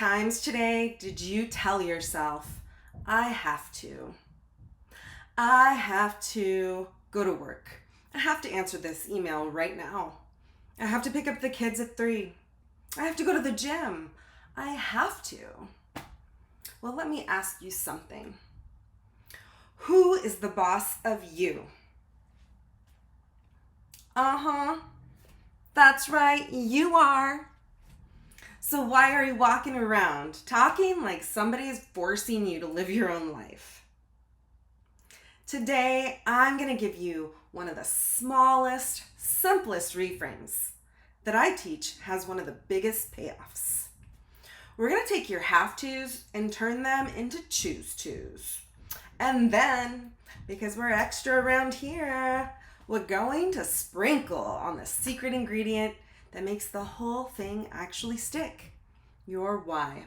times today did you tell yourself, I have to? I have to go to work. I have to answer this email right now. I have to pick up the kids at 3. I have to go to the gym. I have to. Well, let me ask you something. Who is the boss of you? That's right, you are. So why are you walking around talking like somebody is forcing you to live your own life? Today, I'm going to give you one of the smallest, simplest reframes that I teach has one of the biggest payoffs. We're going to take your have tos and turn them into choose tos. And then, because we're extra around here, we're going to sprinkle on the secret ingredient that makes the whole thing actually stick, your why.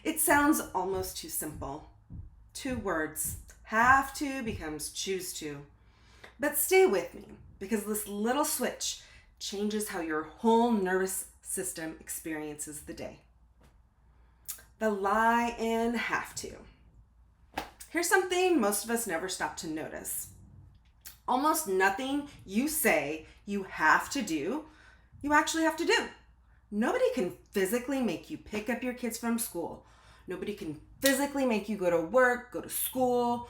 It sounds almost too simple. 2 words. Have to becomes choose to. But stay with me, because this little switch changes how your whole nervous system experiences the day. The lie in have to. Here's something most of us never stop to notice. Almost nothing you say you have to do, you actually have to do. Nobody can physically make you pick up your kids from school. Nobody can physically make you go to work, go to school,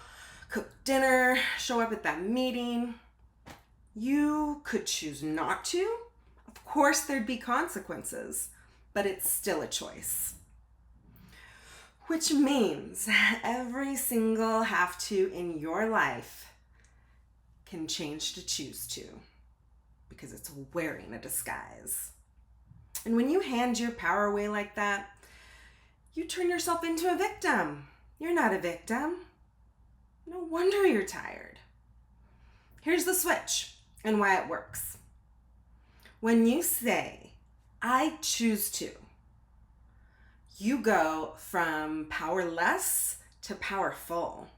cook dinner, show up at that meeting. You could choose not to. Of course, there'd be consequences, but it's still a choice. Which means every single have to in your life can change to choose to, because it's wearing a disguise. And when you hand your power away like that, you turn yourself into a victim. You're not a victim. No wonder you're tired. Here's the switch and why it works. When you say, I choose to, you go from powerless to powerful,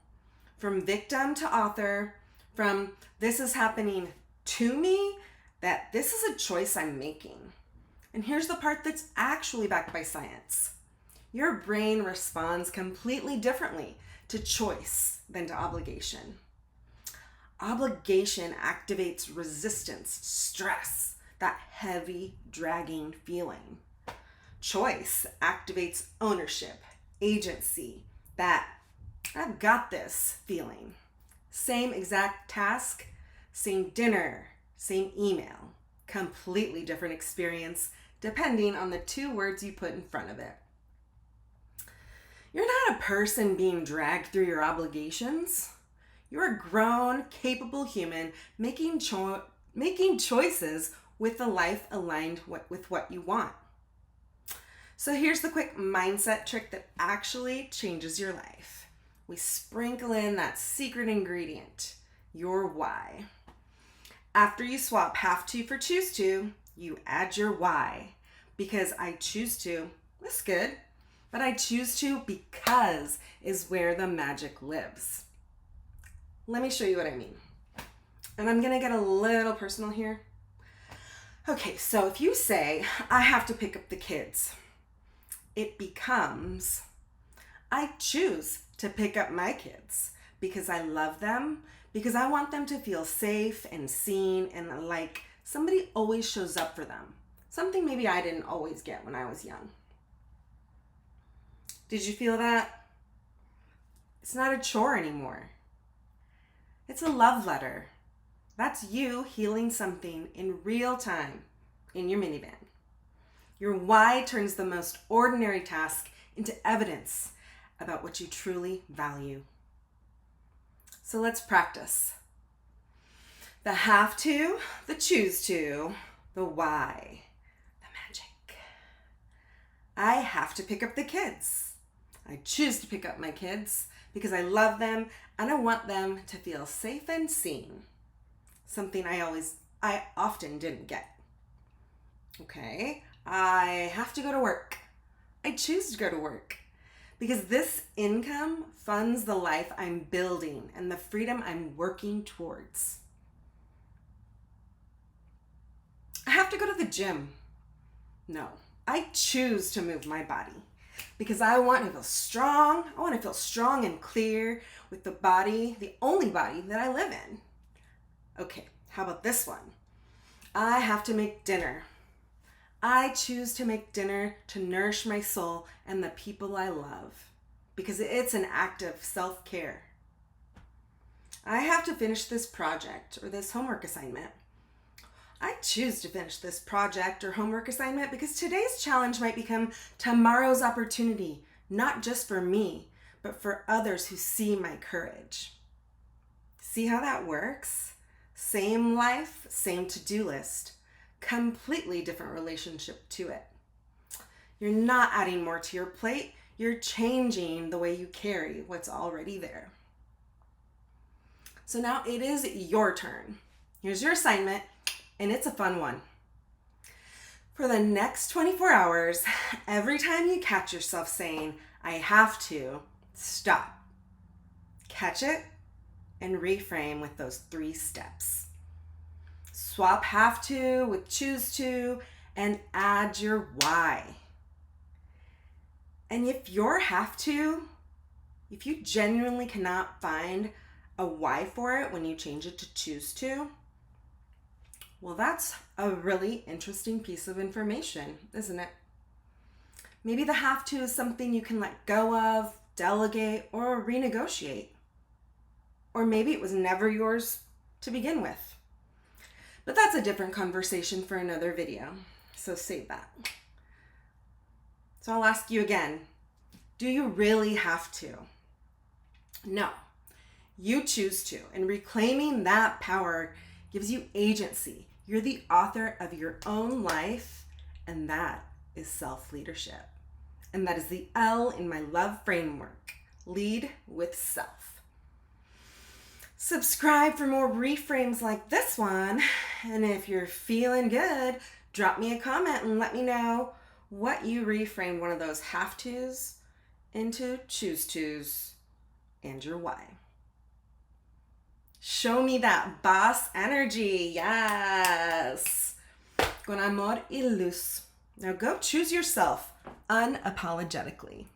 from victim to author, from this is happening to me, that this is a choice I'm making. And here's the part that's actually backed by science. Your brain responds completely differently to choice than to obligation. Obligation activates resistance, stress, that heavy, dragging feeling. Choice activates ownership, agency, that I've got this feeling. Same exact task, same dinner, same email. Completely different experience depending on the 2 words you put in front of it. You're not a person being dragged through your obligations. You're a grown, capable human making choices with a life aligned with what you want. So here's the quick mindset trick that actually changes your life. We sprinkle in that secret ingredient, your why. After you swap have to for choose to, you add your why. Because I choose to, that's good, but I choose to because is where the magic lives. Let me show you what I mean. And I'm gonna get a little personal here. Okay, so if you say, I have to pick up the kids, it becomes, I choose to pick up my kids because I love them, because I want them to feel safe and seen and like somebody always shows up for them. Something maybe I didn't always get when I was young. Did you feel that? It's not a chore anymore. It's a love letter. That's you healing something in real time in your minivan. Your why turns the most ordinary task into evidence about what you truly value. So let's practice. The have to, the choose to, the why, the magic. I have to pick up the kids. I choose to pick up my kids because I love them and I want them to feel safe and seen. Something I often didn't get. Okay, I have to go to work. I choose to go to work because this income funds the life I'm building and the freedom I'm working towards. I have to go to the gym. No, I choose to move my body because I want to feel strong. I want to feel strong and clear with the body, the only body that I live in. Okay, how about this one? I have to make dinner. I choose to make dinner to nourish my soul and the people I love because it's an act of self-care. I have to finish this project or this homework assignment. I choose to finish this project or homework assignment because today's challenge might become tomorrow's opportunity, not just for me, but for others who see my courage. See how that works? Same life, same to-do list, completely different relationship to it. You're not adding more to your plate, you're changing the way you carry what's already there. So now it is your turn. Here's your assignment, and it's a fun one. For the next 24 hours, every time you catch yourself saying, I have to, stop. Catch it and reframe with those 3 steps. Swap have to with choose to and add your why. And if your have to, if you genuinely cannot find a why for it when you change it to choose to, well, that's a really interesting piece of information, isn't it? Maybe the have to is something you can let go of, delegate, or renegotiate. Or maybe it was never yours to begin with. But that's a different conversation for another video, so save that. So I'll ask you again, do you really have to? No. You choose to, and reclaiming that power gives you agency. You're the author of your own life, and that is self-leadership. And that is the L in my love framework. Lead with self. Subscribe for more reframes like this one, and if you're feeling good, drop me a comment and let me know what you reframe one of those have-tos into choose-tos and your why. Show me that boss energy. Yes. Con amor y luz. Now go choose yourself unapologetically.